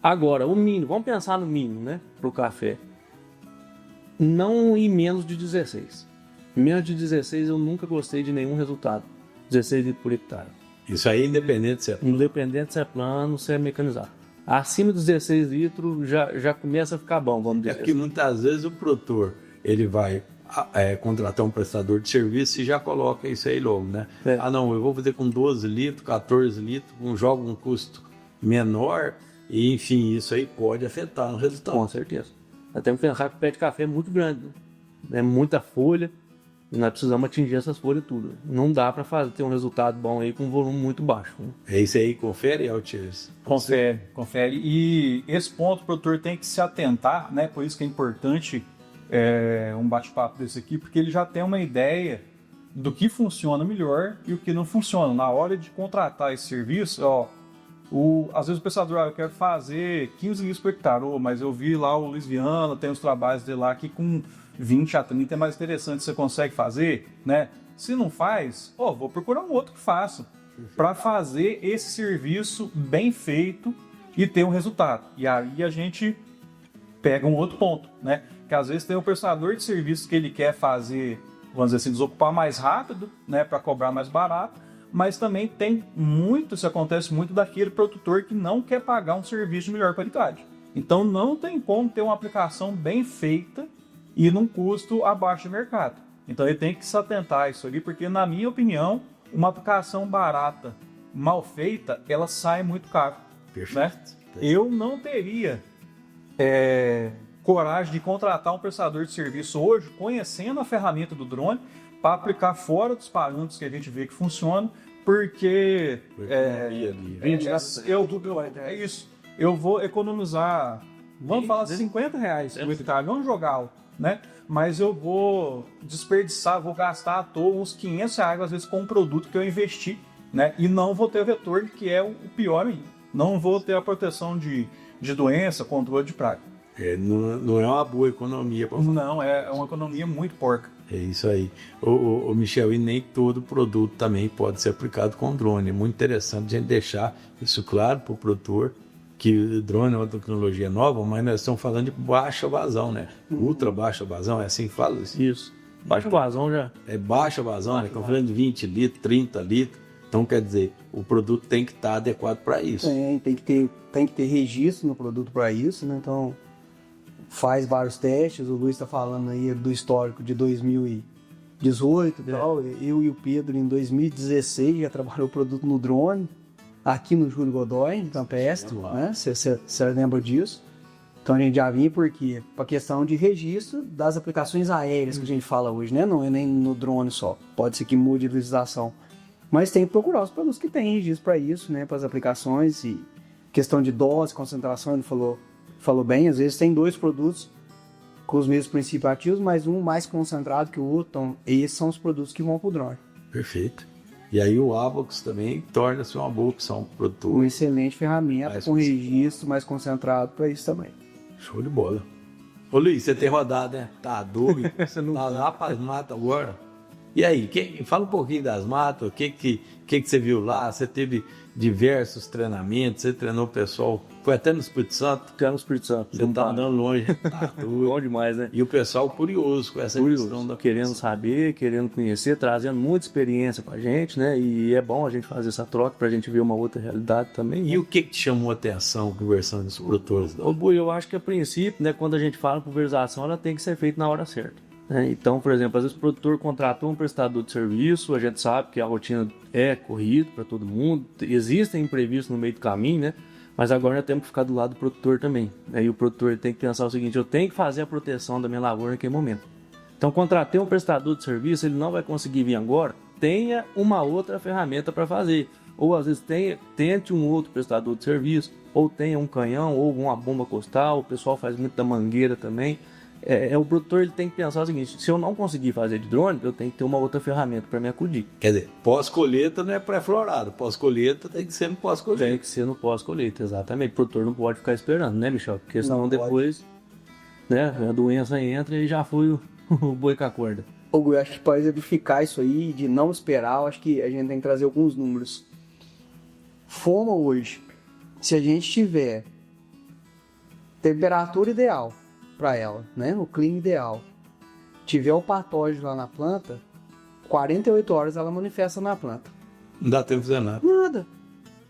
Agora, o mínimo, vamos pensar no mínimo, né, para o café. Não ir menos de 16. Menos de 16 eu nunca gostei de nenhum resultado. 16 litros por hectare. Isso aí independente se é Independente se é plano, se é mecanizado. Acima dos 16 litros já começa a ficar bom, vamos dizer. que muitas vezes o produtor ele vai contratar um prestador de serviço e já coloca isso aí logo, né? Não, eu vou fazer com 12 litros, 14 litros, jogo um custo menor e, enfim, isso aí pode afetar no resultado. Com certeza. Nós temos que pensar que o pé de café é muito grande, né? É muita folha e nós precisamos atingir essas folhas tudo. Não dá para ter um resultado bom aí com um volume muito baixo, né? É isso aí, confere, Altieres? Confere. E esse ponto o produtor tem que se atentar, né? Por isso que é importante um bate-papo desse aqui, porque ele já tem uma ideia do que funciona melhor e o que não funciona. Na hora de contratar esse serviço, às vezes o pensador, eu quero fazer 15 litros por hectare, mas eu vi lá o Luiz Viana, tem os trabalhos dele lá que com 20 a 30 é mais interessante, você consegue fazer, né? Se não faz, vou procurar um outro que faça, para fazer esse serviço bem feito e ter um resultado. E aí a gente pega um outro ponto, né? Que às vezes tem um prestador de serviço que ele quer fazer vamos dizer assim, desocupar mais rápido, né, para cobrar mais barato, mas também tem muito, isso acontece muito daquele produtor que não quer pagar um serviço de melhor qualidade. Então não tem como ter uma aplicação bem feita e num custo abaixo do mercado. Então ele tem que se atentar a isso ali, porque na minha opinião, uma aplicação barata, mal feita, ela sai muito caro. Né? Eu não teria coragem de contratar um prestador de serviço hoje, conhecendo a ferramenta do drone, para aplicar fora dos parâmetros que a gente vê que funciona, porque eu vou economizar, vamos falar R$50 por hectare, vamos jogar alto, né? Mas eu vou desperdiçar, vou gastar à toa uns R$500 às vezes com um produto que eu investi, né? E não vou ter o retorno, que é o pior ainda. Não vou ter a proteção de doença, controle de praga. Não é uma boa economia. Não, é uma economia muito porca. É isso aí. Ô, Michel, e nem todo produto também pode ser aplicado com drone. É muito interessante a gente deixar isso claro para o produtor, que o drone é uma tecnologia nova, mas nós estamos falando de baixa vazão, né? Ultra baixa vazão, é assim que fala? Isso. Baixa vazão já. É baixa vazão, né? Estamos falando de 20 litros, 30 litros. Então, quer dizer, o produto tem que estar adequado para isso. Tem que ter registro no produto para isso, né? Então, faz vários testes. O Luiz está falando aí do histórico de 2018 e tal. Eu e o Pedro, em 2016, já trabalhou o produto no drone, aqui no Júlio Godoy, em Campestre, né? Você lembra disso? Então, a gente já vinha porque para questão de registro das aplicações aéreas que a gente fala hoje, né? Não é nem no drone só. Pode ser que mude a legislação. Mas tem que procurar os produtos que têm registro para isso, né? Para as aplicações e questão de dose, concentração, ele falou bem. Às vezes tem dois produtos com os mesmos princípios ativos, mas um mais concentrado que o outro. Então, esses são os produtos que vão para o drone. Perfeito. E aí o Avox também torna-se uma boa opção para o produtor. Uma excelente ferramenta com registro mais concentrado para isso também. Show de bola. Ô Luiz, você tem rodado, né? Tá doido? Você não tá lá para as matas agora? E aí, fala um pouquinho das matas, o que você viu lá? Você teve diversos treinamentos, você treinou o pessoal, foi até no Espírito Santo? Até no Espírito Santo. Você tá andando longe. Tá doido. Bom demais, né? E o pessoal curioso com essa questão. Querendo saber, querendo conhecer, trazendo muita experiência com a gente, né? E é bom a gente fazer essa troca pra gente ver uma outra realidade também. E né? o que te chamou a atenção conversando com os produtores? Ô, Bui, eu acho que a princípio, né, quando a gente fala pulverização, ela tem que ser feita na hora certa. Então, por exemplo, às vezes o produtor contratou um prestador de serviço, a gente sabe que a rotina é corrida para todo mundo, existem imprevistos no meio do caminho, né? Mas agora nós temos que ficar do lado do produtor também. E o produtor tem que pensar o seguinte: eu tenho que fazer a proteção da minha lavoura naquele momento. Então, contratei um prestador de serviço, ele não vai conseguir vir agora, tenha uma outra ferramenta para fazer. Ou às vezes tente um outro prestador de serviço, ou tenha um canhão, ou uma bomba costal, o pessoal faz muito da mangueira também. O produtor ele tem que pensar o seguinte: se eu não conseguir fazer de drone, eu tenho que ter uma outra ferramenta para me acudir. Quer dizer, pós-colheita não é pré-florado, pós-colheita tem que ser no pós-colheita. Tem que ser no pós-colheita, exatamente. O produtor não pode ficar esperando, né, Michel? Porque senão depois, né, a doença entra e já foi o boi com a corda. Eu acho que para exemplificar isso aí, de não esperar, eu acho que a gente tem que trazer alguns números. Forma hoje, se a gente tiver temperatura ideal para ela, né? O clima ideal, tiver o patógeno lá na planta, 48 horas ela manifesta na planta. Não dá tempo de fazer nada.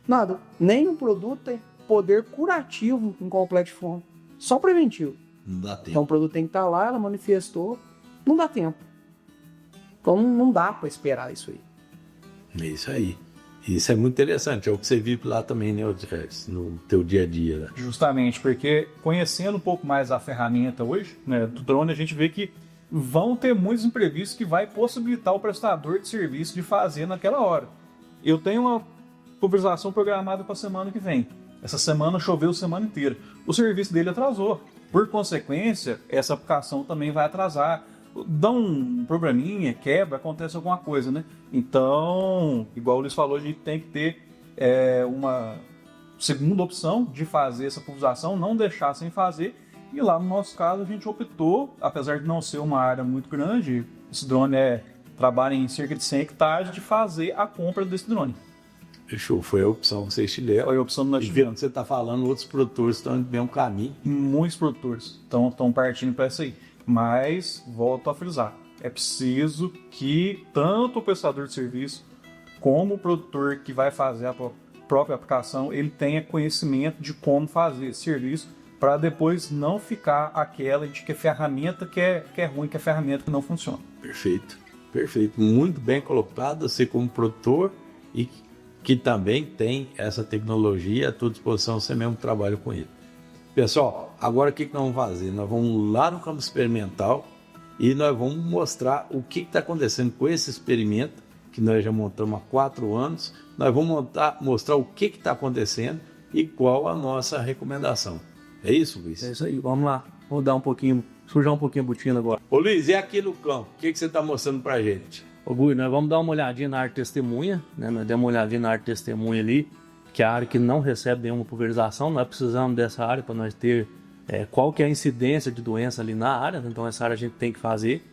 Nada. Nem o produto tem poder curativo em complexo de forma. Só preventivo. Não dá tempo. Então o produto tem que estar lá, ela manifestou, não dá tempo. Então não dá para esperar isso aí. É isso aí. Isso é muito interessante, é o que você vive lá também, né, no teu dia a dia. Né? Justamente, porque conhecendo um pouco mais a ferramenta hoje, né, do drone, a gente vê que vão ter muitos imprevistos que vai possibilitar o prestador de serviço de fazer naquela hora. Eu tenho uma pulverização programada para a semana que vem. Essa semana choveu a semana inteira. O serviço dele atrasou. Por consequência, essa aplicação também vai atrasar. Dá um probleminha, quebra, acontece alguma coisa, né? Então, igual o Luiz falou, a gente tem que ter uma segunda opção de fazer essa pulverização, não deixar sem fazer. E lá no nosso caso a gente optou, apesar de não ser uma área muito grande, esse drone trabalha em cerca de 100 hectares, de fazer a compra desse drone. Fechou, foi a opção que vocês tiveram. Foi a opção que nós tivemos. tivemos. Você está falando, outros produtores estão no mesmo caminho. Muitos produtores estão partindo para isso aí. Mas, volto a frisar, é preciso que tanto o prestador de serviço como o produtor que vai fazer a própria aplicação, ele tenha conhecimento de como fazer esse serviço, para depois não ficar aquela de que a ferramenta que é ruim, que a ferramenta que não funciona. Perfeito, perfeito. Muito bem colocado, você como produtor e que também tem essa tecnologia à tua disposição, você mesmo trabalha com ele. Pessoal, agora o que nós vamos fazer? Nós vamos lá no campo experimental e nós vamos mostrar o que está acontecendo com esse experimento, que nós já montamos há 4 anos. Nós vamos mostrar o que está acontecendo e qual a nossa recomendação. É isso, Luiz? É isso aí, vamos lá. Vou dar sujar um pouquinho a botina agora. Ô Luiz, e aqui no campo, o que você está mostrando pra gente? Ô Gui, nós vamos dar uma olhadinha na área testemunha, né? Nós demos uma olhadinha na área testemunha ali, que é a área que não recebe nenhuma pulverização. Nós precisamos dessa área para nós ter qual que é a incidência de doença ali na área, então essa área a gente tem que fazer.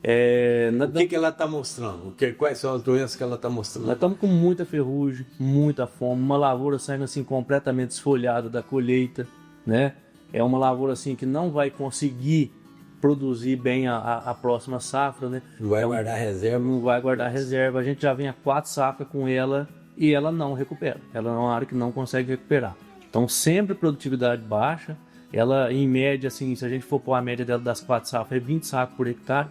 O que ela está mostrando? Quais são as doenças que ela está mostrando? Nós estamos com muita ferrugem, muita fome, uma lavoura saindo assim completamente esfolhada da colheita, né? É uma lavoura assim que não vai conseguir produzir bem a próxima safra, né? Não vai guardar reserva? Não vai guardar reserva. A gente já vem a 4 safras com ela e ela não recupera. Ela é uma área que não consegue recuperar. Então sempre produtividade baixa. Ela em média, assim, se a gente for pôr a média dela das 4 safras, é 20 sacos por hectare.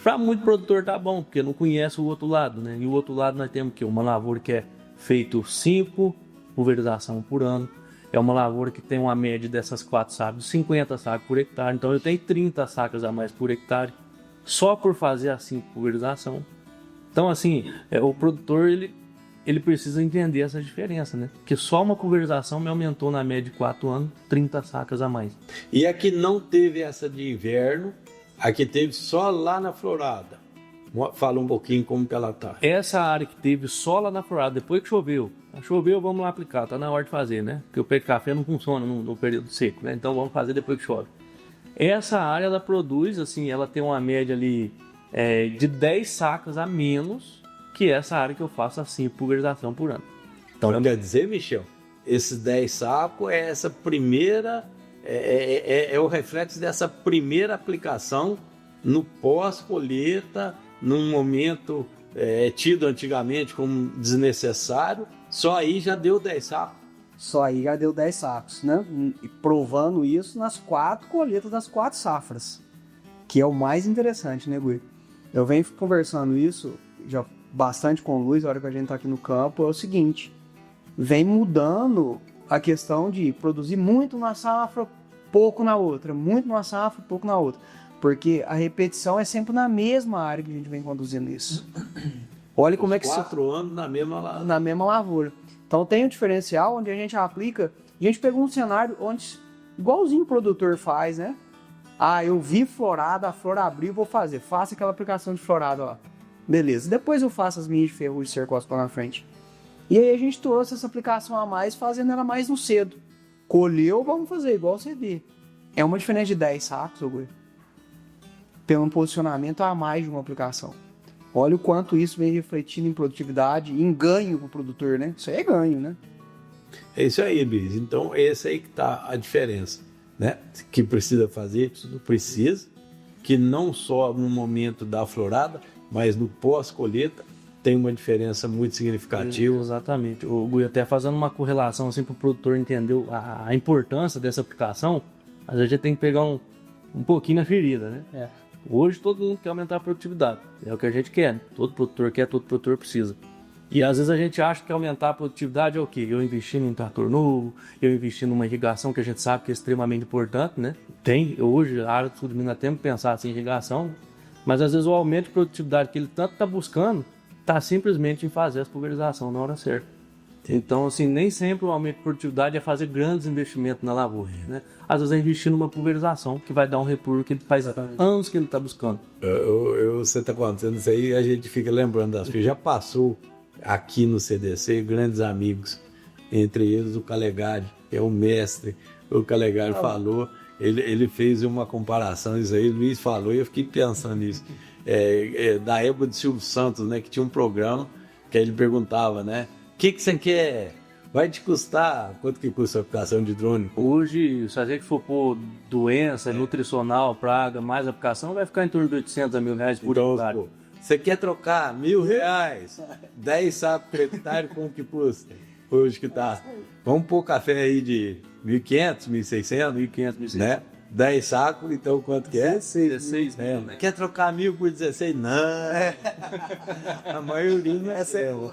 Para muito produtor tá bom, porque não conhece o outro lado, né? E o outro lado nós temos que uma lavoura que é feito 5 pulverização por ano. É uma lavoura que tem uma média dessas 4 sacas, 50 sacos por hectare. Então eu tenho 30 sacas a mais por hectare, só por fazer a 5 pulverização. Então assim, o produtor ele precisa entender essa diferença, né? Porque só uma pulverização me aumentou na média de 4 anos, 30 sacas a mais. E aqui não teve essa de inverno, aqui teve só lá na florada. Fala um pouquinho como que ela tá. Essa área que teve só lá na florada, depois que choveu, vamos lá aplicar, tá na hora de fazer, né? Porque o pé de café não funciona no período seco, né? Então vamos fazer depois que chove. Essa área, ela produz, assim, ela tem uma média ali de 10 sacas a menos que essa área que eu faço assim, pulverização por ano. Então quer dizer, Michel, esses 10 sacos é essa primeira, é o reflexo dessa primeira aplicação no pós-colheita, num momento tido antigamente como desnecessário, só aí já deu 10 sacos. Só aí já deu 10 sacos, né? E provando isso nas 4 colheitas das 4 safras, que é o mais interessante, né, Gui? Eu venho conversando isso já bastante com o Luiz, a hora que a gente tá aqui no campo, é o seguinte, vem mudando a questão de produzir muito na safra, pouco na outra, muito numa safra, pouco na outra. Porque a repetição é sempre na mesma área que a gente vem conduzindo isso. Olha como é que 4 anos na mesma lavoura. Então tem um diferencial onde a gente aplica. A gente pegou um cenário onde, igualzinho o produtor faz, né? Ah, eu vi florada, a flor abriu, vou fazer. Faça aquela aplicação de florada, ó. Beleza. Depois eu faço as minhas de ferrugem cercóspora lá na frente. E aí a gente trouxe essa aplicação a mais, fazendo ela mais no cedo. Colheu, vamos fazer igual o CD. É uma diferença de 10 sacos, Gui. Pelo posicionamento a mais de uma aplicação. Olha o quanto isso vem refletindo em produtividade e em ganho para o produtor, né? Isso aí é ganho, né? É isso aí, Luiz. Então, essa aí que está a diferença, né? Que precisa fazer, tudo precisa, que não só no momento da florada, mas no pós-colheita, tem uma diferença muito significativa. Exatamente. O Gui, até fazendo uma correlação assim para o produtor entender a importância dessa aplicação, às vezes a gente tem que pegar um pouquinho na ferida, né? Hoje todo mundo quer aumentar a produtividade, é o que a gente quer, né? Todo produtor quer, todo produtor precisa. E às vezes a gente acha que aumentar a produtividade é o quê? Eu investir em trator novo, eu investir numa irrigação que a gente sabe que é extremamente importante, né? Hoje a área do sul de Minas tem que pensar assim, em irrigação, mas às vezes o aumento de produtividade que ele tanto está buscando está simplesmente em fazer essa pulverização na hora certa. Então, assim, nem sempre o aumento de produtividade é fazer grandes investimentos na lavoura, né? Às vezes é investir numa pulverização que vai dar um repuro que ele faz anos que ele está buscando. Você está contando isso aí, a gente fica lembrando das coisas. Já passou aqui no CDC grandes amigos, entre eles o Calegari, que é o mestre. O Calegari falou, ele fez uma comparação, isso aí, o Luiz falou, e eu fiquei pensando nisso. Da época de Silvio Santos, né, que tinha um programa que ele perguntava, né? O que você quer? Vai te custar, quanto que custa a aplicação de drone? Hoje, se a gente for por doença, nutricional, praga, mais aplicação, vai ficar em torno de 800 a R$ 1.000 por Então, hectare. pô, você quer trocar R$ 1.000, 10 sacos por hectare, como que custa? Hoje que tá. Vamos pôr café aí de 1.500, 1.600, 1.500, né? 10 sacos, então quanto que é? 16 É, mil, né? quer trocar 1.000 por 16? Não. A maioria não é seu.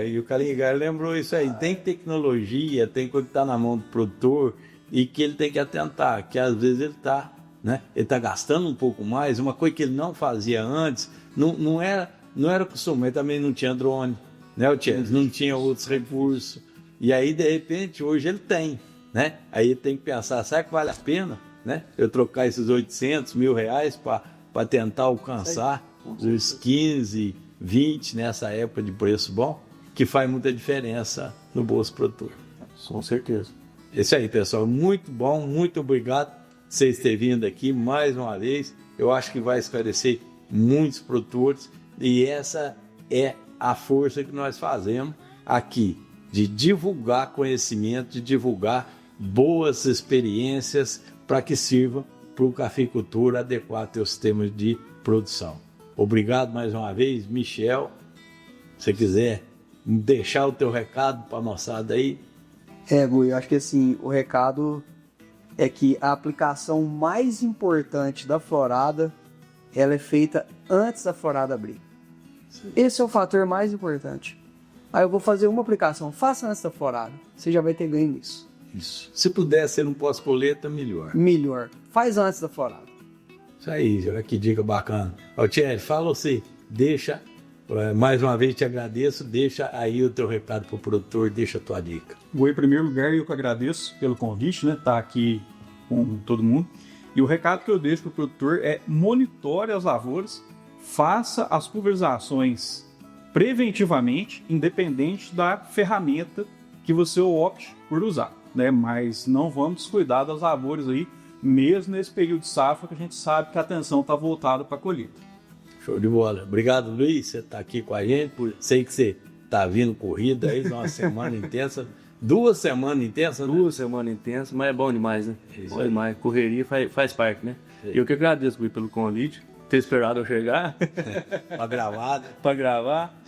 E o Calingar lembrou isso aí. Tem tecnologia, tem coisa que está na mão do produtor e que ele tem que atentar, que às vezes ele está, né? Ele está gastando um pouco mais, uma coisa que ele não fazia antes, não era costume, ele também não tinha drone, né, não tinha outros recursos. E aí, de repente, hoje ele tem, né? Aí ele tem que pensar, será que vale a pena, né? Eu trocar esses 800 mil reais para tentar alcançar os 15, 20 nessa época de preço bom, que faz muita diferença no bolso produtor. Com certeza. Isso aí, pessoal. Muito bom, muito obrigado por vocês terem vindo aqui mais uma vez. Eu acho que vai esclarecer muitos produtores e essa é a força que nós fazemos aqui, de divulgar conhecimento, de divulgar boas experiências para que sirva para o cafeicultor adequar seus sistemas de produção. Obrigado mais uma vez, Michel. Se você quiser deixar o teu recado para a moçada aí. Gui, eu acho que assim, o recado é que a aplicação mais importante da florada, ela é feita antes da florada abrir. Esse é o fator mais importante. Aí eu vou fazer uma aplicação, faça antes da florada, você já vai ter ganho nisso. Isso. Se puder ser um pós-colheita, melhor. Melhor, faz antes da florada. Isso aí, olha que dica bacana. Ó, Thierry, fala você, deixa, mais uma vez te agradeço, deixa aí o teu recado pro produtor, deixa a tua dica. Gui, em primeiro lugar, eu que agradeço pelo convite, né? Tá aqui com todo mundo. E o recado que eu deixo pro produtor é monitore as lavouras, faça as pulverizações preventivamente, independente da ferramenta que você opte por usar, né? Mas não vamos descuidar das lavouras aí, mesmo nesse período de safra que a gente sabe que a atenção está voltada para a colheita. Show de bola. Obrigado, Luiz, você está aqui com a gente. Sei que você está vindo corrida aí, uma semana intensa. 2 semanas intensas, né? 2 semanas intensas, mas é bom demais, né? Isso Bom aí. demais. Correria faz parte, né? Sim. Eu que agradeço, Gui, pelo convite, ter esperado eu chegar Uma gravada. para gravar.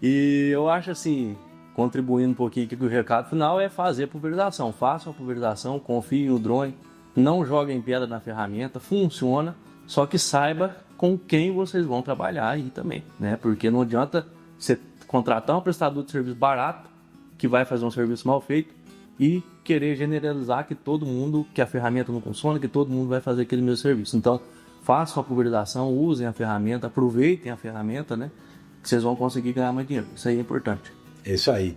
E eu acho assim, contribuindo um pouquinho aqui com o recado final, é fazer a pulverização. Façam a pulverização, confiem no drone, não joguem pedra na ferramenta, funciona, só que saiba com quem vocês vão trabalhar aí também, né? Porque não adianta você contratar um prestador de serviço barato, que vai fazer um serviço mal feito, e querer generalizar que todo mundo, que a ferramenta não funciona, que todo mundo vai fazer aquele mesmo serviço. Então, façam a pulverização, usem a ferramenta, aproveitem a ferramenta, né? Que vocês vão conseguir ganhar mais dinheiro. Isso aí é importante. É isso aí.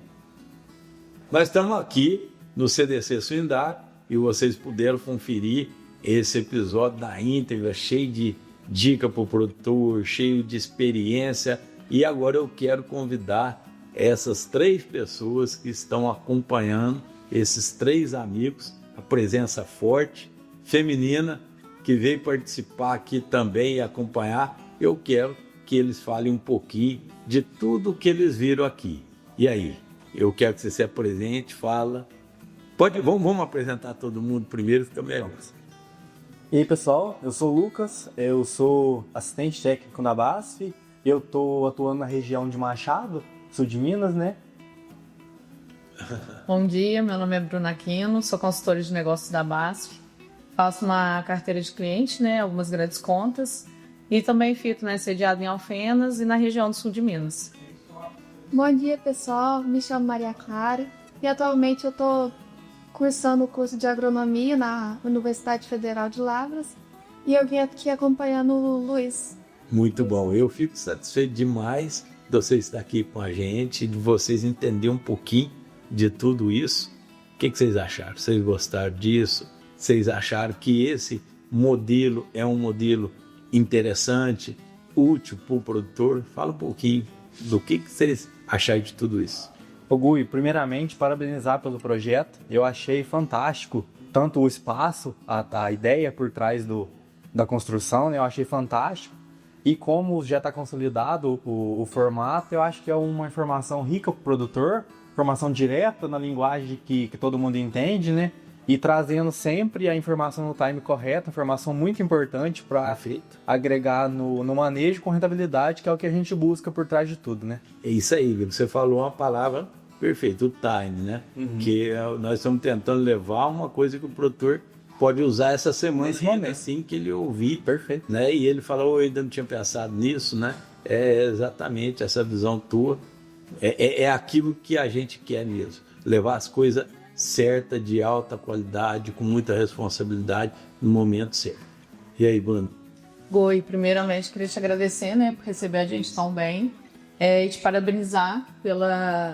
Nós estamos aqui no CDC Suindar e vocês puderam conferir esse episódio na íntegra, cheio de dica para o produtor, cheio de experiência. E agora eu quero convidar essas 3 pessoas que estão acompanhando, esses 3 amigos, a presença forte, feminina, que veio participar aqui também e acompanhar. Eu quero que eles falem um pouquinho de tudo que eles viram aqui. E aí? Eu quero que você se apresente, fala. Vamos apresentar todo mundo primeiro, fica melhor. E aí, pessoal, eu sou o Lucas, eu sou assistente técnico na BASF, eu estou atuando na região de Machado, sul de Minas, né? Bom dia, meu nome é Bruna Aquino, sou consultora de negócios da BASF, faço uma carteira de cliente, né, algumas grandes contas, e também fico, né, sediado em Alfenas e na região do sul de Minas. Bom dia, pessoal. Me chamo Maria Clara e atualmente eu estou cursando o curso de agronomia na Universidade Federal de Lavras e eu vim aqui acompanhando o Luiz. Muito bom, eu fico satisfeito demais de vocês estar aqui com a gente, de vocês entenderem um pouquinho de tudo isso. O que vocês acharam? Vocês gostaram disso? Vocês acharam que esse modelo é um modelo interessante, útil para o produtor? Fala um pouquinho do que vocês acharam de tudo isso. Ô Gui, primeiramente, parabenizar pelo projeto. Eu achei fantástico, tanto o espaço, a ideia por trás da construção, né? Eu achei fantástico. E como já está consolidado o formato, eu acho que é uma informação rica para o produtor, informação direta na linguagem que todo mundo entende, né? E trazendo sempre a informação no time correto, informação muito importante para agregar no manejo com rentabilidade, que é o que a gente busca por trás de tudo, né? É isso aí, você falou uma palavra perfeita, o time, né? Que nós estamos tentando levar uma coisa que o produtor pode usar essa semana, assim que ele ouvir. Perfeito. Né? E ele falou, eu ainda não tinha pensado nisso, né? É exatamente essa visão tua. É aquilo que a gente quer mesmo. Levar as coisas certas, de alta qualidade, com muita responsabilidade, no momento certo. E aí, Bruno? Goi, primeiramente queria te agradecer, né, por receber a gente tão bem. E te parabenizar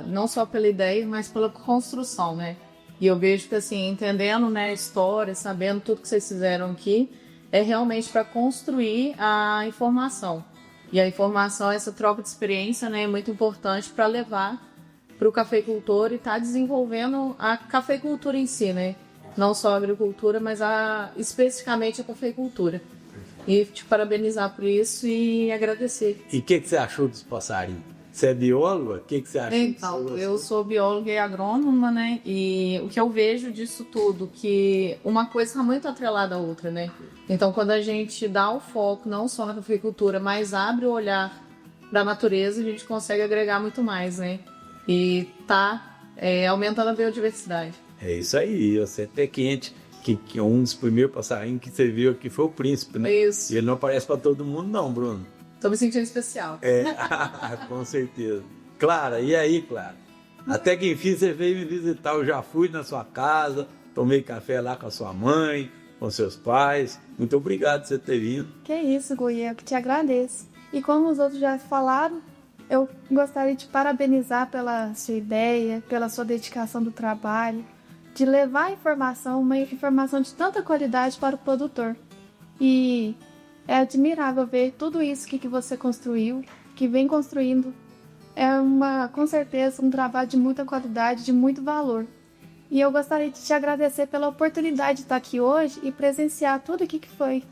não só pela ideia, mas pela construção, né? E eu vejo que, assim, entendendo, né, a história, sabendo tudo que vocês fizeram aqui, é realmente para construir a informação. E a informação, essa troca de experiência, né, é muito importante para levar para o cafeicultor e estar desenvolvendo a cafeicultura em si, né? Não só a agricultura, mas especificamente a cafeicultura. E te parabenizar por isso e agradecer. E o que você achou dos passarinhos? Você é bióloga? O que você acha? Então, eu sou bióloga e agrônoma, né? E o que eu vejo disso tudo, que uma coisa está muito atrelada à outra, né? Então, quando a gente dá o foco não só na cafeicultura, mas abre o olhar da natureza, a gente consegue agregar muito mais, né? E aumentando a biodiversidade. É isso aí, você até quente, que um dos primeiros passarinhos que você viu aqui foi o príncipe, né? Isso. E ele não aparece para todo mundo não, Bruno. Tô me sentindo especial. Com certeza. Clara, e aí, Clara? Até que enfim você veio me visitar, eu já fui na sua casa, tomei café lá com a sua mãe, com seus pais. Muito obrigado por você ter vindo. Que isso, Gui, eu que te agradeço. E como os outros já falaram, eu gostaria de parabenizar pela sua ideia, pela sua dedicação do trabalho, de levar a informação, uma informação de tanta qualidade para o produtor. E é admirável ver tudo isso que você construiu, que vem construindo. É com certeza, um trabalho de muita qualidade, de muito valor. E eu gostaria de te agradecer pela oportunidade de estar aqui hoje e presenciar tudo o que foi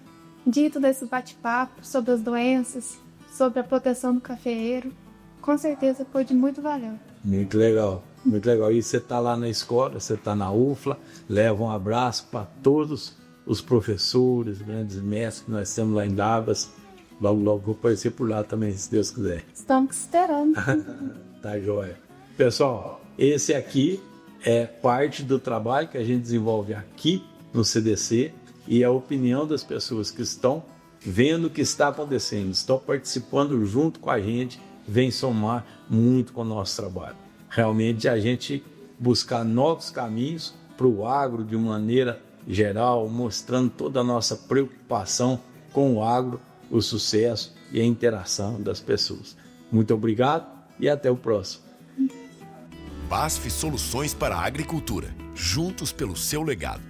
dito nesse bate-papo sobre as doenças, sobre a proteção do cafeeiro. Com certeza foi de muito valor. Muito legal, muito legal. E você está lá na escola, você está na UFLA, leva um abraço para todos os professores, grandes mestres que nós temos lá em Lavras. Logo, logo vou aparecer por lá também, se Deus quiser. Estamos esperando. Tá joia. Pessoal, esse aqui é parte do trabalho que a gente desenvolve aqui no CDC e a opinião das pessoas que estão vendo o que está acontecendo, estão participando junto com a gente, vem somar muito com o nosso trabalho. Realmente a gente buscar novos caminhos para o agro de maneira geral, mostrando toda a nossa preocupação com o agro, o sucesso e a interação das pessoas. Muito obrigado e até o próximo. BASF Soluções para a Agricultura, juntos pelo seu legado.